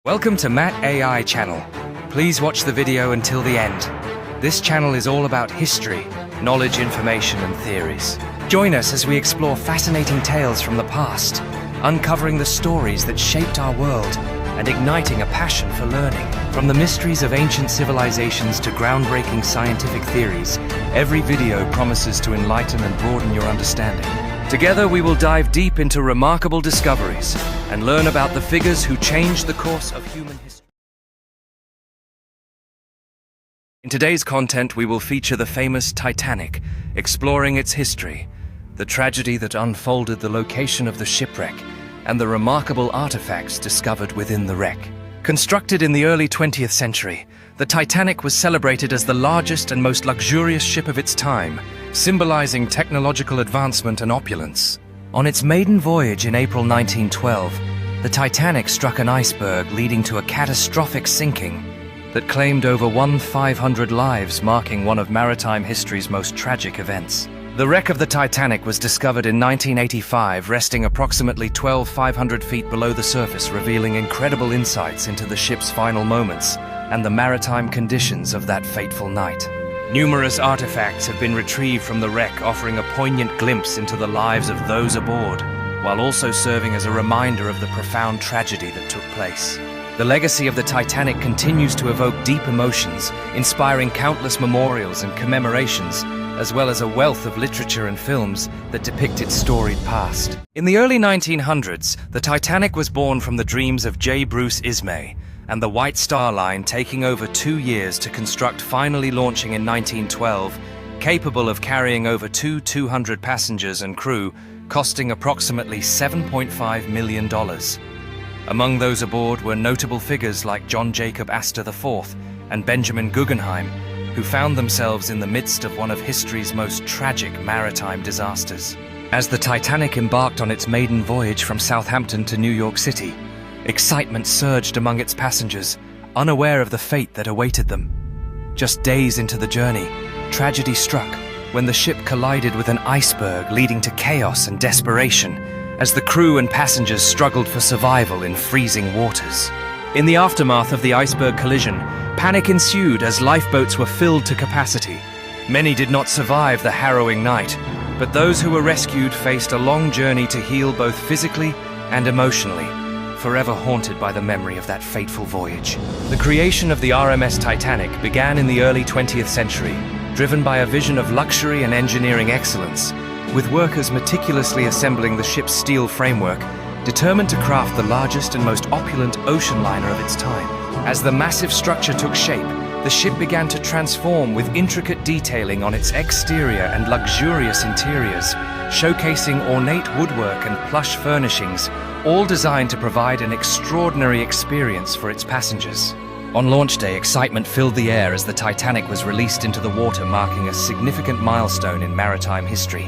Welcome to Matt AI channel. Please watch the video until the end. This channel is all about history, knowledge, information, and theories. Join us as we explore fascinating tales from the past, uncovering the stories that shaped our world and igniting a passion for learning. From the mysteries of ancient civilizations to groundbreaking scientific theories, every video promises to enlighten and broaden your understanding. Together we will dive deep into remarkable discoveries and learn about the figures who changed the course of human history. In today's content, we will feature the famous Titanic, exploring its history, the tragedy that unfolded, the location of the shipwreck, and the remarkable artifacts discovered within the wreck. Constructed in the early 20th century, the Titanic was celebrated as the largest and most luxurious ship of its time, symbolizing technological advancement and opulence. On its maiden voyage in April 1912, the Titanic struck an iceberg, leading to a catastrophic sinking that claimed over 1,500 lives, marking one of maritime history's most tragic events. The wreck of the Titanic was discovered in 1985, resting approximately 12,500 feet below the surface, revealing incredible insights into the ship's final moments and the maritime conditions of that fateful night. Numerous artifacts have been retrieved from the wreck, offering a poignant glimpse into the lives of those aboard, while also serving as a reminder of the profound tragedy that took place. The legacy of the Titanic continues to evoke deep emotions, inspiring countless memorials and commemorations, as well as a wealth of literature and films that depict its storied past. In the early 1900s, the Titanic was born from the dreams of J. Bruce Ismay, and the White Star Line, taking over 2 years to construct, finally launching in 1912, capable of carrying over 200 passengers and crew, costing approximately $7.5 million. Among those aboard were notable figures like John Jacob Astor IV and Benjamin Guggenheim, who found themselves in the midst of one of history's most tragic maritime disasters. As the Titanic embarked on its maiden voyage from Southampton to New York City, excitement surged among its passengers, unaware of the fate that awaited them. Just days into the journey, tragedy struck when the ship collided with an iceberg, leading to chaos and desperation as the crew and passengers struggled for survival in freezing waters. In the aftermath of the iceberg collision, panic ensued as lifeboats were filled to capacity. Many did not survive the harrowing night, but those who were rescued faced a long journey to heal both physically and emotionally, forever haunted by the memory of that fateful voyage. The creation of the RMS Titanic began in the early 20th century, driven by a vision of luxury and engineering excellence, with workers meticulously assembling the ship's steel framework, determined to craft the largest and most opulent ocean liner of its time. As the massive structure took shape, the ship began to transform with intricate detailing on its exterior and luxurious interiors, showcasing ornate woodwork and plush furnishings, all designed to provide an extraordinary experience for its passengers. On launch day, excitement filled the air as the Titanic was released into the water, marking a significant milestone in maritime history,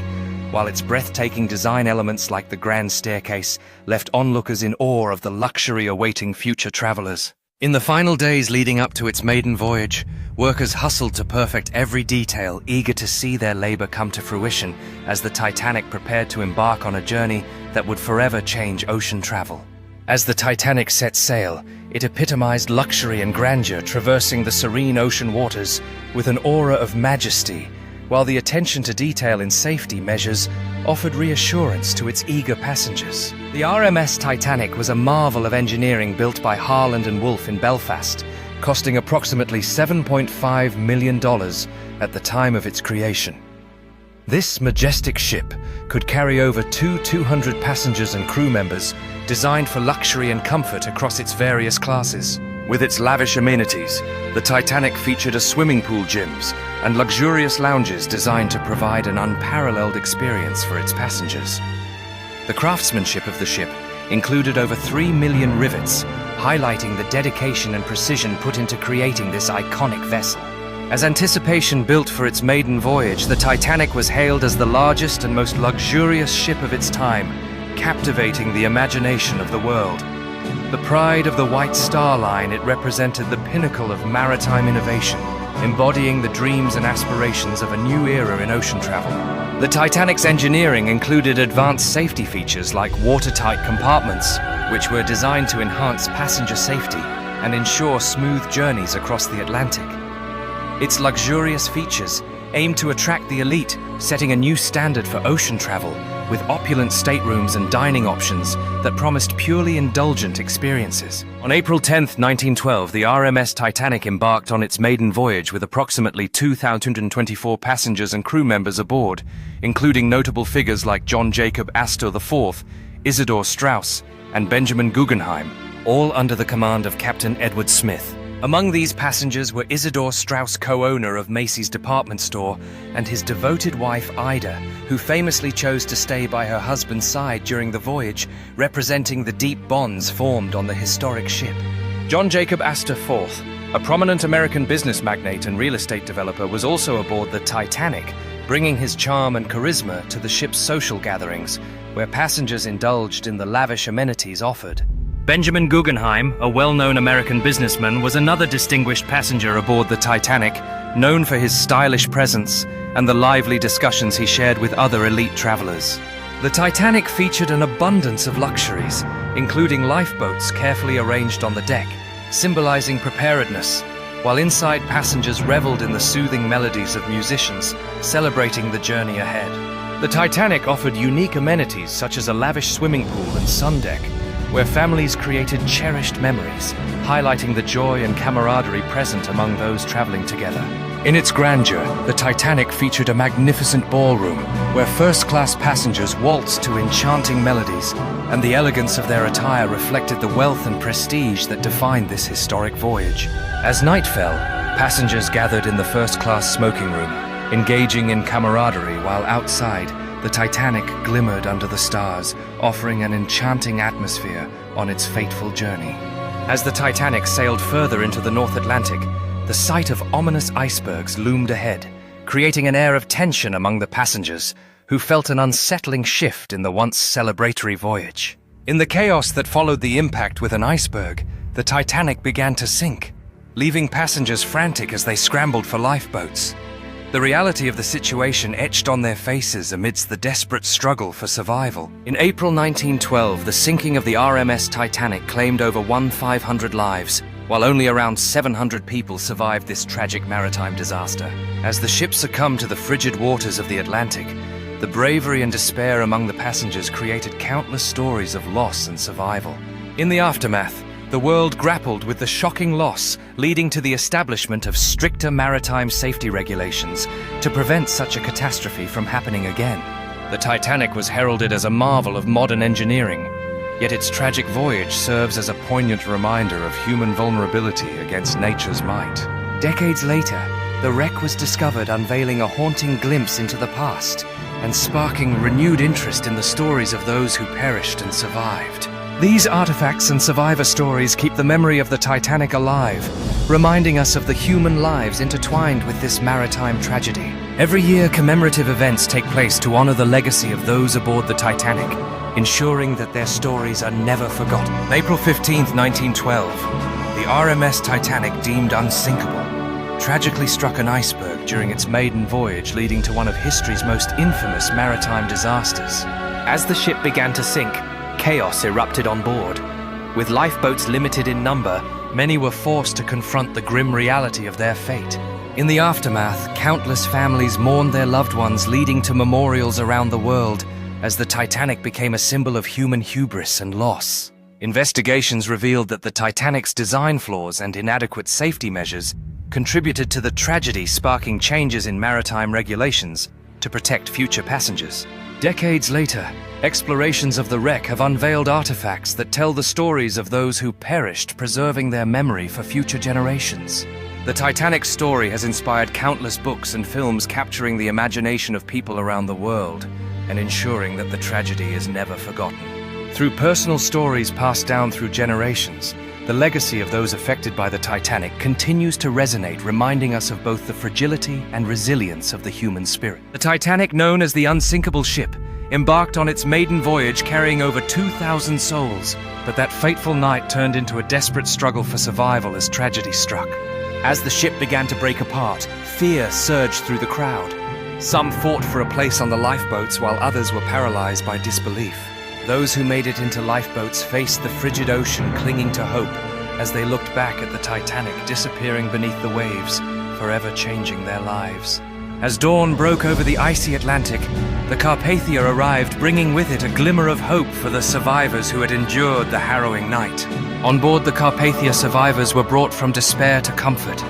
while its breathtaking design elements like the grand staircase left onlookers in awe of the luxury awaiting future travelers. In the final days leading up to its maiden voyage, workers hustled to perfect every detail, eager to see their labor come to fruition as the Titanic prepared to embark on a journey that would forever change ocean travel. As the Titanic set sail, it epitomized luxury and grandeur, traversing the serene ocean waters with an aura of majesty, while the attention to detail in safety measures offered reassurance to its eager passengers. The RMS Titanic was a marvel of engineering built by Harland and Wolff in Belfast, costing approximately $7.5 million at the time of its creation. This majestic ship could carry over 200 passengers and crew members, designed for luxury and comfort across its various classes. With its lavish amenities, the Titanic featured a swimming pool, gyms, and luxurious lounges designed to provide an unparalleled experience for its passengers. The craftsmanship of the ship included over 3 million rivets, highlighting the dedication and precision put into creating this iconic vessel. As anticipation built for its maiden voyage, the Titanic was hailed as the largest and most luxurious ship of its time, captivating the imagination of the world. The pride of the White Star Line, it represented the pinnacle of maritime innovation, embodying the dreams and aspirations of a new era in ocean travel. The Titanic's engineering included advanced safety features like watertight compartments, which were designed to enhance passenger safety and ensure smooth journeys across the Atlantic. Its luxurious features aim to attract the elite, setting a new standard for ocean travel, with opulent staterooms and dining options that promised purely indulgent experiences. On April 10, 1912, the RMS Titanic embarked on its maiden voyage with approximately 2,224 passengers and crew members aboard, including notable figures like John Jacob Astor IV, Isidor Straus, and Benjamin Guggenheim, all under the command of Captain Edward Smith. Among these passengers were Isidor Straus, co-owner of Macy's department store, and his devoted wife Ida, who famously chose to stay by her husband's side during the voyage, representing the deep bonds formed on the historic ship. John Jacob Astor IV, a prominent American business magnate and real estate developer, was also aboard the Titanic, bringing his charm and charisma to the ship's social gatherings, where passengers indulged in the lavish amenities offered. Benjamin Guggenheim, a well-known American businessman, was another distinguished passenger aboard the Titanic, known for his stylish presence and the lively discussions he shared with other elite travelers. The Titanic featured an abundance of luxuries, including lifeboats carefully arranged on the deck, symbolizing preparedness, while inside passengers reveled in the soothing melodies of musicians, celebrating the journey ahead. The Titanic offered unique amenities such as a lavish swimming pool and sun deck, where families created cherished memories, highlighting the joy and camaraderie present among those traveling together. In its grandeur, the Titanic featured a magnificent ballroom, where first-class passengers waltzed to enchanting melodies, and the elegance of their attire reflected the wealth and prestige that defined this historic voyage. As night fell, passengers gathered in the first-class smoking room, engaging in camaraderie, while outside, the Titanic glimmered under the stars, offering an enchanting atmosphere on its fateful journey. As the Titanic sailed further into the North Atlantic, the sight of ominous icebergs loomed ahead, creating an air of tension among the passengers, who felt an unsettling shift in the once celebratory voyage. In the chaos that followed the impact with an iceberg, the Titanic began to sink, leaving passengers frantic as they scrambled for lifeboats. The reality of the situation etched on their faces amidst the desperate struggle for survival. In April 1912, the sinking of the RMS Titanic claimed over 1,500 lives, while only around 700 people survived this tragic maritime disaster. As the ship succumbed to the frigid waters of the Atlantic, the bravery and despair among the passengers created countless stories of loss and survival. In the aftermath, the world grappled with the shocking loss, leading to the establishment of stricter maritime safety regulations to prevent such a catastrophe from happening again. The Titanic was heralded as a marvel of modern engineering, yet its tragic voyage serves as a poignant reminder of human vulnerability against nature's might. Decades later, the wreck was discovered, unveiling a haunting glimpse into the past and sparking renewed interest in the stories of those who perished and survived. These artifacts and survivor stories keep the memory of the Titanic alive, reminding us of the human lives intertwined with this maritime tragedy. Every year, commemorative events take place to honor the legacy of those aboard the Titanic, ensuring that their stories are never forgotten. On April 15, 1912, the RMS Titanic, deemed unsinkable, tragically struck an iceberg during its maiden voyage, leading to one of history's most infamous maritime disasters. As the ship began to sink, chaos erupted on board. With lifeboats limited in number, many were forced to confront the grim reality of their fate. In the aftermath, countless families mourned their loved ones, leading to memorials around the world, as the Titanic became a symbol of human hubris and loss. Investigations revealed that the Titanic's design flaws and inadequate safety measures contributed to the tragedy, sparking changes in maritime regulations to protect future passengers. Decades later, explorations of the wreck have unveiled artifacts that tell the stories of those who perished, preserving their memory for future generations. The Titanic's story has inspired countless books and films, capturing the imagination of people around the world and ensuring that the tragedy is never forgotten. Through personal stories passed down through generations, the legacy of those affected by the Titanic continues to resonate, reminding us of both the fragility and resilience of the human spirit. The Titanic, known as the unsinkable ship, embarked on its maiden voyage carrying over 2,000 souls, but that fateful night turned into a desperate struggle for survival as tragedy struck. As the ship began to break apart, fear surged through the crowd. Some fought for a place on the lifeboats, while others were paralyzed by disbelief. Those who made it into lifeboats faced the frigid ocean, clinging to hope as they looked back at the Titanic disappearing beneath the waves, forever changing their lives. As dawn broke over the icy Atlantic, the Carpathia arrived, bringing with it a glimmer of hope for the survivors who had endured the harrowing night. On board the Carpathia, survivors were brought from despair to comfort,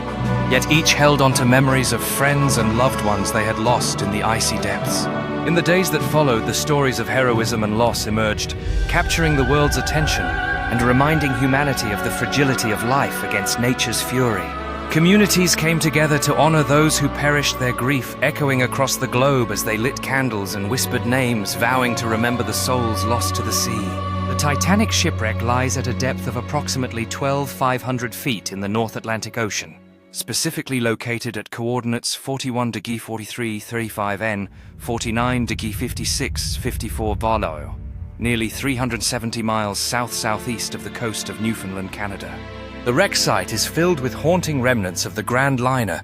yet each held onto memories of friends and loved ones they had lost in the icy depths. In the days that followed, the stories of heroism and loss emerged, capturing the world's attention and reminding humanity of the fragility of life against nature's fury. Communities came together to honor those who perished, their grief echoing across the globe as they lit candles and whispered names, vowing to remember the souls lost to the sea. The Titanic shipwreck lies at a depth of approximately 12,500 feet in the North Atlantic Ocean, specifically located at coordinates 41° 43 35 N, 49° 56 54 Barlow, nearly 370 miles south-southeast of the coast of Newfoundland, Canada. The wreck site is filled with haunting remnants of the Grand Liner,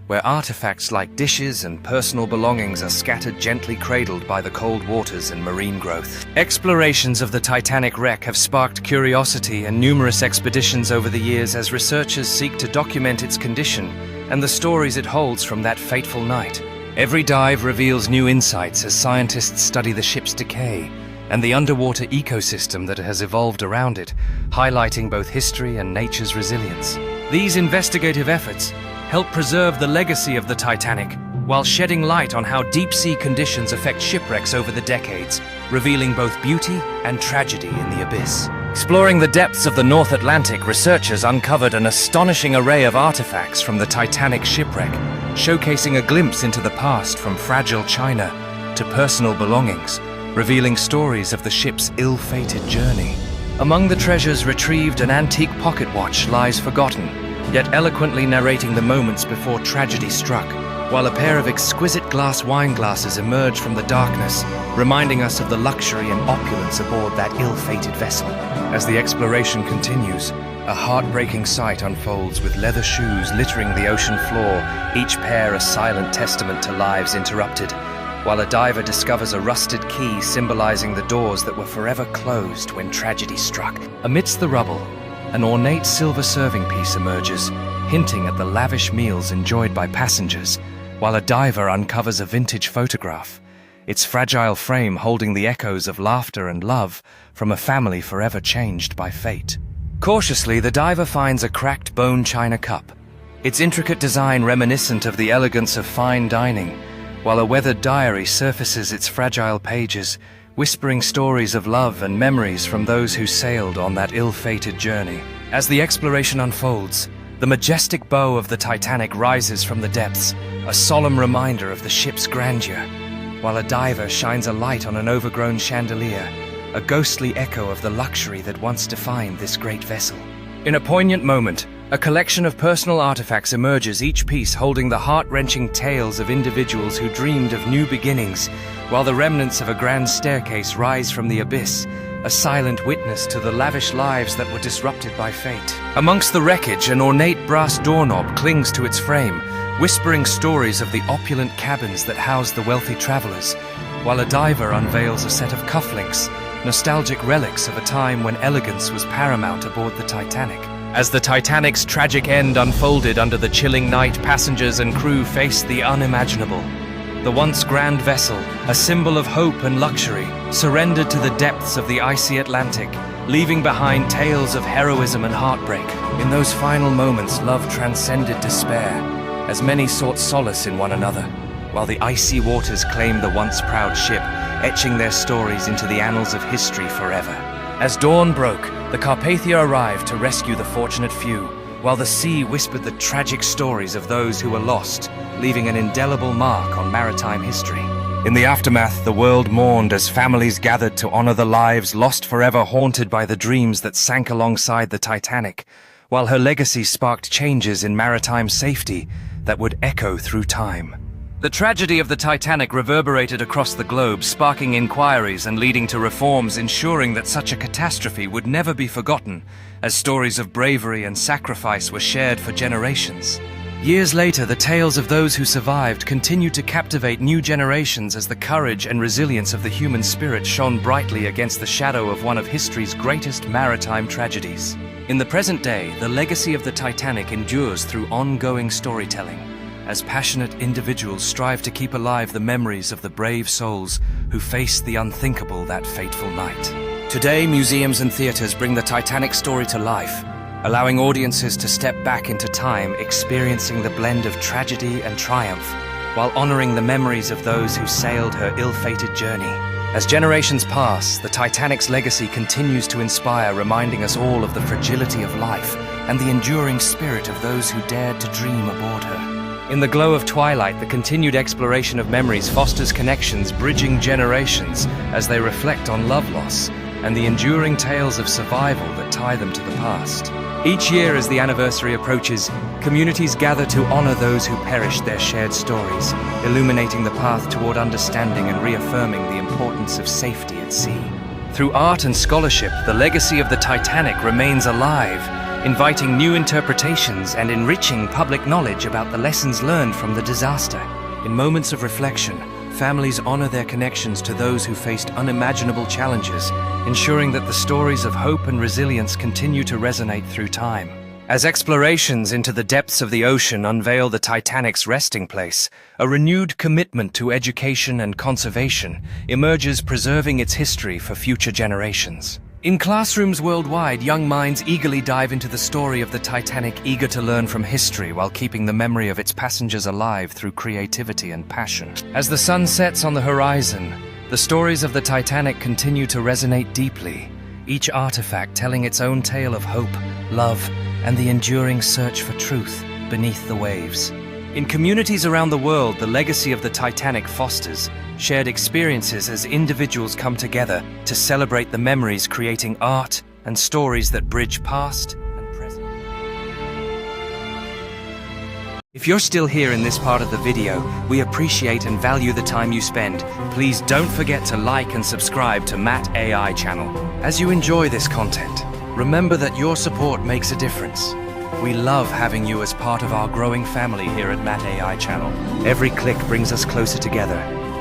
where artifacts like dishes and personal belongings are scattered, gently cradled by the cold waters and marine growth. Explorations of the Titanic wreck have sparked curiosity and numerous expeditions over the years as researchers seek to document its condition and the stories it holds from that fateful night. Every dive reveals new insights as scientists study the ship's decay and the underwater ecosystem that has evolved around it, highlighting both history and nature's resilience. These investigative efforts help preserve the legacy of the Titanic, while shedding light on how deep-sea conditions affect shipwrecks over the decades, revealing both beauty and tragedy in the abyss. Exploring the depths of the North Atlantic, researchers uncovered an astonishing array of artifacts from the Titanic shipwreck, showcasing a glimpse into the past from fragile china to personal belongings, revealing stories of the ship's ill-fated journey. Among the treasures retrieved, an antique pocket watch lies forgotten, yet eloquently narrating the moments before tragedy struck, while a pair of exquisite glass wine glasses emerge from the darkness, reminding us of the luxury and opulence aboard that ill-fated vessel. As the exploration continues, a heartbreaking sight unfolds with leather shoes littering the ocean floor, each pair a silent testament to lives interrupted, while a diver discovers a rusted key symbolizing the doors that were forever closed when tragedy struck. Amidst the rubble, an ornate silver serving piece emerges, hinting at the lavish meals enjoyed by passengers, while a diver uncovers a vintage photograph, its fragile frame holding the echoes of laughter and love from a family forever changed by fate. Cautiously, the diver finds a cracked bone china cup, its intricate design reminiscent of the elegance of fine dining, while a weathered diary surfaces its fragile pages, whispering stories of love and memories from those who sailed on that ill-fated journey. As the exploration unfolds, the majestic bow of the Titanic rises from the depths, a solemn reminder of the ship's grandeur, while a diver shines a light on an overgrown chandelier, a ghostly echo of the luxury that once defined this great vessel. In a poignant moment, a collection of personal artifacts emerges, each piece holding the heart-wrenching tales of individuals who dreamed of new beginnings, while the remnants of a grand staircase rise from the abyss, a silent witness to the lavish lives that were disrupted by fate. Amongst the wreckage, an ornate brass doorknob clings to its frame, whispering stories of the opulent cabins that housed the wealthy travelers, while a diver unveils a set of cufflinks, nostalgic relics of a time when elegance was paramount aboard the Titanic. As the Titanic's tragic end unfolded under the chilling night, passengers and crew faced the unimaginable. The once grand vessel, a symbol of hope and luxury, surrendered to the depths of the icy Atlantic, leaving behind tales of heroism and heartbreak. In those final moments, love transcended despair, as many sought solace in one another, while the icy waters claimed the once proud ship, etching their stories into the annals of history forever. As dawn broke, the Carpathia arrived to rescue the fortunate few, while the sea whispered the tragic stories of those who were lost, leaving an indelible mark on maritime history. In the aftermath, the world mourned as families gathered to honor the lives lost forever, haunted by the dreams that sank alongside the Titanic, while her legacy sparked changes in maritime safety that would echo through time. The tragedy of the Titanic reverberated across the globe, sparking inquiries and leading to reforms, ensuring that such a catastrophe would never be forgotten, as stories of bravery and sacrifice were shared for generations. Years later, the tales of those who survived continued to captivate new generations as the courage and resilience of the human spirit shone brightly against the shadow of one of history's greatest maritime tragedies. In the present day, the legacy of the Titanic endures through ongoing storytelling, as passionate individuals strive to keep alive the memories of the brave souls who faced the unthinkable that fateful night. Today, museums and theaters bring the Titanic story to life, allowing audiences to step back into time, experiencing the blend of tragedy and triumph, while honoring the memories of those who sailed her ill-fated journey. As generations pass, the Titanic's legacy continues to inspire, reminding us all of the fragility of life and the enduring spirit of those who dared to dream aboard her. In the glow of twilight, the continued exploration of memories fosters connections, bridging generations as they reflect on love loss and the enduring tales of survival that tie them to the past. Each year as the anniversary approaches, communities gather to honor those who perished their shared stories, illuminating the path toward understanding and reaffirming the importance of safety at sea. Through art and scholarship, the legacy of the Titanic remains alive, inviting new interpretations and enriching public knowledge about the lessons learned from the disaster. In moments of reflection, families honor their connections to those who faced unimaginable challenges, ensuring that the stories of hope and resilience continue to resonate through time. As explorations into the depths of the ocean unveil the Titanic's resting place, a renewed commitment to education and conservation emerges, preserving its history for future generations. In classrooms worldwide, young minds eagerly dive into the story of the Titanic, eager to learn from history while keeping the memory of its passengers alive through creativity and passion. As the sun sets on the horizon, the stories of the Titanic continue to resonate deeply, each artifact telling its own tale of hope, love, and the enduring search for truth beneath the waves. In communities around the world, the legacy of the Titanic fosters shared experiences as individuals come together to celebrate the memories, creating art and stories that bridge past and present. If you're still here in this part of the video, we appreciate and value the time you spend. Please don't forget to like and subscribe to Matt AI channel. As you enjoy this content, remember that your support makes a difference. We love having you as part of our growing family here at Matt AI channel. Every click brings us closer together,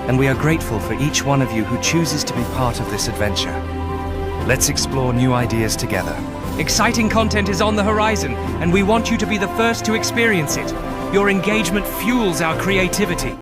and we are grateful for each one of you who chooses to be part of this adventure. Let's explore new ideas together. Exciting content is on the horizon, and we want you to be the first to experience it. Your engagement fuels our creativity.